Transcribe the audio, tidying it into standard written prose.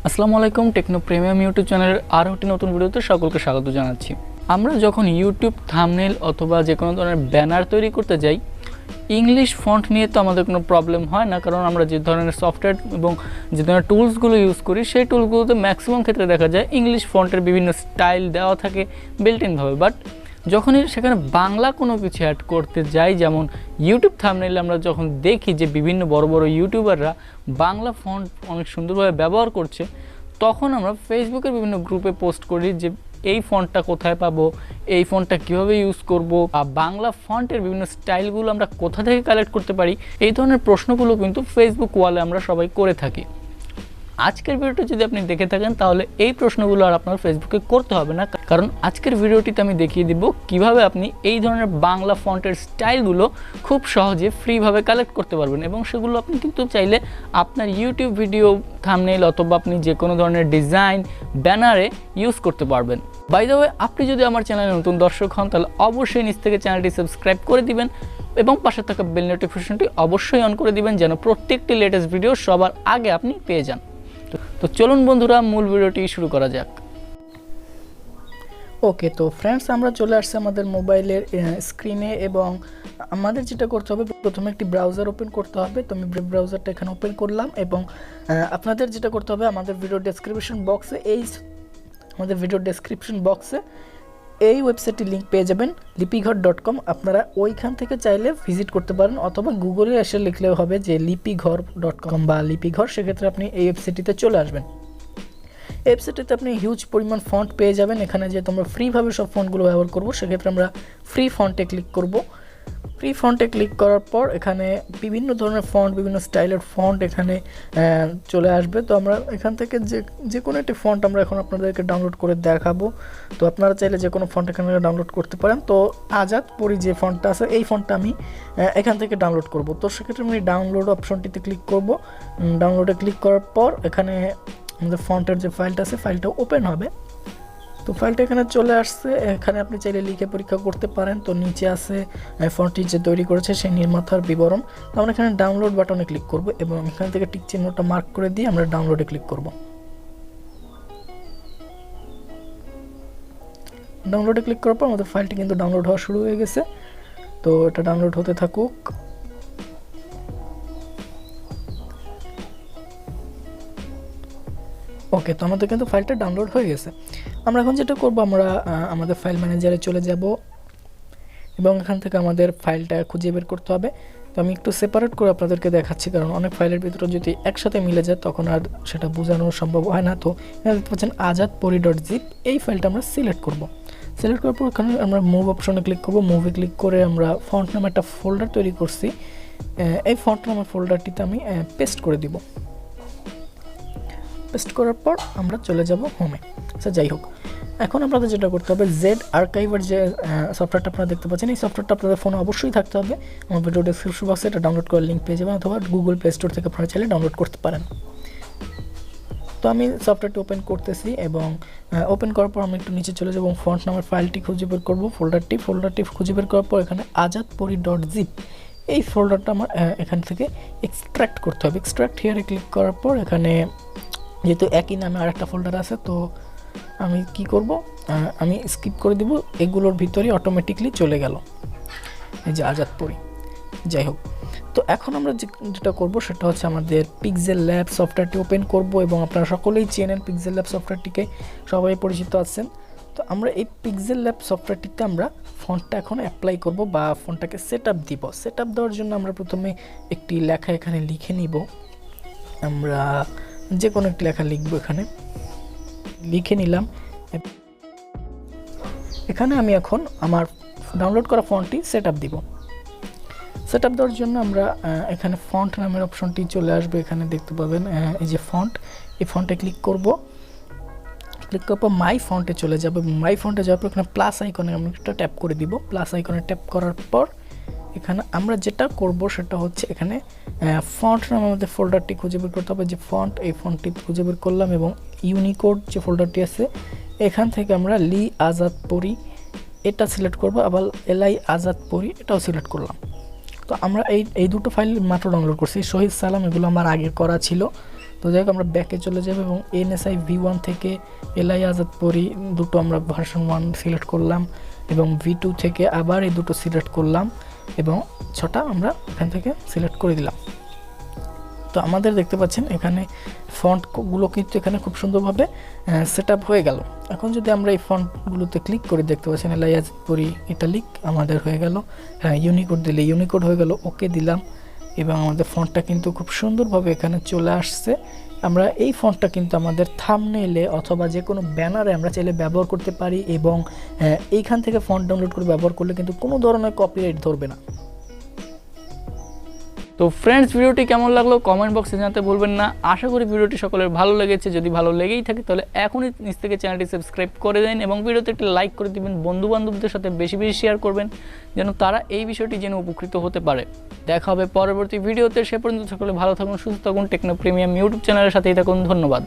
আসসালামু আলাইকুম techno premium YouTube চ্যানেলের আরও একটি নতুন ভিডিওতে সকলকে স্বাগত জানাচ্ছি। আমরা যখন ইউটিউব থাম্বনেল অথবা যে কোনো ধরনের ব্যানার তৈরি করতে যাই, ইংলিশ ফন্ট নিয়ে তো আমাদের কোনো প্রবলেম হয় না, কারণ আমরা যে ধরনের সফটওয়্যার এবং যে ধরনের টুলসগুলো ইউজ করি সেই টুলসগুলোতে ম্যাক্সিমাম ক্ষেত্রে দেখা যায় ইংলিশ ফন্টের বিভিন্ন স্টাইল দেওয়া থাকে বিল্ট ইনভাবে। বাট যখনই সেখানে বাংলা কোনো কিছু অ্যাড করতে যাই, যেমন ইউটিউব থাম্বনেইলে আমরা যখন দেখি যে বিভিন্ন বড় বড় ইউটিউবাররা বাংলা ফন্ট অনেক সুন্দরভাবে ব্যবহার করছে, তখন আমরা ফেসবুকের বিভিন্ন গ্রুপে পোস্ট করি যে এই ফন্টটা কোথায় পাবো, এই ফন্টটা কীভাবে ইউজ করব, বা বাংলা ফন্টের বিভিন্ন স্টাইলগুলো আমরা কোথা থেকে কালেক্ট করতে পারি। এই ধরনের প্রশ্নগুলো কিন্তু ফেসবুক ওয়ালে আমরা সবাই করে থাকি। আজকের ভিডিওটি যদি আপনি দেখে থাকেন তাহলে এই প্রশ্নগুলো আর আপনার ফেসবুকে করতে হবে না, কারণ আজকের ভিডিওটিতে আমি দেখিয়ে দিব কিভাবে আপনি এই ধরনের বাংলা ফন্টের স্টাইলগুলো খুব সহজে ফ্রিভাবে কালেক্ট করতে পারবেন, এবং সেগুলো আপনি কিন্তু চাইলে আপনার ইউটিউব ভিডিও থাম্বনেইল অথবা আপনি যে কোনো ধরনের ডিজাইন ব্যানারে ইউজ করতে পারবেন। বাই দ্য ওয়ে, আপনি যদি আমার চ্যানেলে নতুন দর্শক হন তাহলে অবশ্যই নিচ থেকে চ্যানেলটি সাবস্ক্রাইব করে দিবেন এবং পাশে থাকা বেল নোটিফিকেশনটি অবশ্যই অন করে দিবেন, যেন প্রত্যেকটি লেটেস্ট ভিডিও সবার আগে আপনি পেয়ে যান। তো চলুন বন্ধুরা, মূল ভিডিওটি শুরু করা যাক। ওকে, তো ফ্রেন্ডস, আমরা চলে আসছি আমাদের মোবাইলের স্ক্রিনে, এবং আমাদের যেটা করতে হবে, প্রথমে একটি ব্রাউজার ওপেন করতে হবে। তো আমি ব্রাউজারটা এখানে ওপেন করলাম, এবং আপনাদের যেটা করতে হবে, আমাদের ভিডিও ডেসক্রিপশন বক্সে এই ওয়েবসাইটটির লিঙ্ক পেয়ে যাবেন, লিপিঘর.com। আপনারা ওইখান থেকে চাইলে ভিজিট করতে পারেন, অথবা গুগলে এসে লিখলেও হবে যে লিপিঘর.com বা লিপিঘর, সেক্ষেত্রে আপনি এই ওয়েবসাইটটিতে চলে আসবেন। এই ওয়েবসাইটটিতে আপনি হিউজ পরিমাণ ফন্ট পেয়ে যাবেন। এখানে যেহেতু আমরা ফ্রিভাবে সব ফন্টগুলো ব্যবহার করব, সেক্ষেত্রে আমরা ফ্রি ফন্টে ক্লিক করব। ফ্রি ফন্টে ক্লিক করার পর এখানে বিভিন্ন ধরনের ফন্ট, বিভিন্ন স্টাইলের ফন্ট এখানে চলে আসবে। তো আমরা এখান থেকে যে কোনো একটি ফন্ট আমরা এখন আপনাদেরকে ডাউনলোড করে দেখাবো। তো আপনারা চাইলে যে কোনো ফন্ট এখানে ডাউনলোড করতে পারেন। তো আজাদ পরি যে ফন্টটা আছে, এই ফন্টটা আমি এখান থেকে ডাউনলোড করব। তো সেক্ষেত্রে আমি ডাউনলোড অপশনটিতে ক্লিক করব। ডাউনলোডে ক্লিক করার পর এখানে আমাদের ফন্টের যে ফাইলটা আছে, ফাইলটা ওপেন হবে। তো ফাইলটা এখানে চলে আসছে। এখানে আপনি চাইলে লিখে পরীক্ষা করতে পারেন। তো নিচে আছে ফন্টটি যে তৈরি করেছে সেই নির্মাতার বিবরণ। তো আমরা এখানে ডাউনলোড বাটনে ক্লিক করব, এবং এখান থেকে টিক চিহ্নটা মার্ক করে দিয়ে আমরা ডাউনলোডে ক্লিক করব। ডাউনলোডে ক্লিক করার পর আমাদের ফাইলটি কিন্তু ডাউনলোড হওয়া শুরু হয়ে গেছে। তো এটা ডাউনলোড হতে থাকুক। ওকে, তো আমাদের কিন্তু ফাইলটা ডাউনলোড হয়ে গেছে। আমরা এখন যেটা করব, আমরা আমাদের ফাইল ম্যানেজারে চলে যাব, এবং এখান থেকে আমাদের ফাইলটা খুঁজে বের করতে হবে। তো আমি একটু সেপারেট করে আপনাদেরকে দেখাচ্ছি, কারণ অনেক ফাইলের ভিতরে যদি একসাথে মিলে যায় তখন আর সেটা বোঝানো সম্ভব হয় না। তো এখানে দেখতে পাচ্ছেন azadpori.zip, এই ফাইলটা আমরা সিলেক্ট করব। সিলেক্ট করার পর এখানে আমরা মুভ অপশনে ক্লিক করব। মুভে ক্লিক করে আমরা ফন্ট নামে একটা ফোল্ডার তৈরি করছি। এই ফন্ট নামের ফোল্ডারটিতে আমি পেস্ট করে দিব। পেস্ট করার পর আমরা চলে যাব হোমে। আচ্ছা, যাই হোক, এখন আপনাদের যেটা করতে হবে, জেড আর্কাইভার যে সফটওয়্যারটা আপনারা দেখতে পাচ্ছেন, এই সফটওয়্যারটা আপনাদের ফোনে অবশ্যই থাকতে হবে। আমার ভিডিও ডেসক্রিপশন বক্সে এটা ডাউনলোড করার লিঙ্ক পেয়ে যাবেন, অথবা গুগল প্লে স্টোর থেকে আপনারা চাইলে ডাউনলোড করতে পারেন। তো আমি সফটওয়্যারটি ওপেন করতেছি, এবং ওপেন করার পর আমি একটু নিচে চলে যাব এবং ফন্ট নামের ফাইলটি খুঁজে বের করব, ফোল্ডারটি খুঁজে বের করার পর এখানে azadpori.zip এই ফোল্ডারটা আমার এখান থেকে এক্সট্র্যাক্ট করতে হবে। এক্সট্র্যাক্ট হিয়ারে ক্লিক করার পর এখানে যেহেতু একই নামে আরেকটা ফোল্ডার আছে, তো আমি কি করব, আমি স্কিপ করে দিব। এগুলোর ভিতরে অটোমেটিকলি চলে গেল এই যে আজাদপরি। যাই হোক, তো এখন আমরা যেটা করব সেটা হচ্ছে আমাদের পিক্সেল ল্যাব সফটওয়্যারটি ওপেন করব, এবং আপনারা সকলেই চেনেন পিক্সেল ল্যাব সফটওয়্যারটিকে, সবাই পরিচিত আছেন। তো আমরা এই পিক্সেল ল্যাব সফটওয়্যারটিতে আমরা ফন্টটা এখন অ্যাপ্লাই করব, বা ফন্টটাকে সেট আপ দিব। সেট আপ দেওয়ার জন্য আমরা প্রথমে একটি লেখা এখানে লিখে নিব। আমরা যে কোনো একটি লেখা লিখবো, এখানে লিখে নিলাম। এখানে আমি এখন আমার ডাউনলোড করা ফন্টটি সেট আপ দিব। সেট আপ দেওয়ার জন্য আমরা এখানে ফন্ট নামের অপশনটি চলে আসবে, এখানে দেখতে পাবেন এই যে ফন্ট, এই ফন্টে ক্লিক করব। ক্লিক করার পর মাই ফন্টে চলে যাবে। মাই ফন্টে যাওয়ার পর এখানে প্লাস আইকনে আমি একটা ট্যাপ করে দিব। প্লাস আইকনে ট্যাপ করার পর এখানে আমরা যেটা করব সেটা হচ্ছে এখানে ফন্ট নামে আমাদের ফোল্ডারটি খুঁজে বের করতে হবে। যে ফন্ট, এই ফন্টটি খুঁজে বের করলাম, এবং ইউনিকোড যে ফোল্ডারটি আছে এখান থেকে আমরা লি আজাদপরি এটা সিলেক্ট করব, আবার এলআই আজাদপরি এটাও সিলেক্ট করলাম। তো আমরা এই দুটো ফাইল মাত্র ডাউনলোড করছি। শহীদ সালাম এগুলো আমার আগে করা ছিল, তো যাই হোক আমরা ব্যাকে চলে যাব এবং NSI V1 থেকে এলআই আজাদ পরি দুটো আমরা ভার্সন 1 সিলেক্ট করলাম এবং V2 থেকে আবার এই দুটো সিলেক্ট করলাম এবং 6টা আমরা এখান থেকে সিলেক্ট করে দিলাম। তো আমাদের দেখতে পাচ্ছেন এখানে ফন্টগুলো কিন্তু এখানে খুব সুন্দরভাবে সেট আপ হয়ে গেল। এখন যদি আমরা এই ফন্টগুলোতে ক্লিক করে দেখতে পাচ্ছেন এলআই আজাদ পরি ইটালিক আমাদের হয়ে গেল, হ্যাঁ ইউনিকোড দিলে ইউনিকোড হয়ে গেল, ওকে দিলাম এবং আমাদের ফন্টটা কিন্তু খুব সুন্দরভাবে এখানে চলে আসছে। আমরা এই ফন্টটা কিন্তু আমাদের থাম্বনেইলে অথবা যে কোনো ব্যানারে আমরা চাইলে ব্যবহার করতে পারি এবং এইখান থেকে ফন্ট ডাউনলোড করে ব্যবহার করলে কিন্তু কোনো ধরনের কপিরাইট ধরবে না। তো ফ্রেন্ডস, ভিডিওটি কেমন লাগলো কমেন্ট বক্সে জানাতে ভুলবেন না। আশা করি ভিডিওটি সকলের ভালো লেগেছে। যদি ভালো লেগেই থাকে তাহলে এখনই নিচ থেকে চ্যানেলটি সাবস্ক্রাইব করে দিন এবং ভিডিওতে একটা লাইক করে দিবেন, বন্ধুবান্ধবদের সাথে বেশি বেশি শেয়ার করবেন যেন তারা এই বিষয়টি জেনে উপকৃত হতে পারে। দেখা হবে পরবর্তী ভিডিওতে, সে পর্যন্ত সকলে ভালো থাকুন, সুস্থ থাকুন, টেকনো প্রিমিয়াম ইউটিউব চ্যানেলের সাথেই থাকুন। ধন্যবাদ।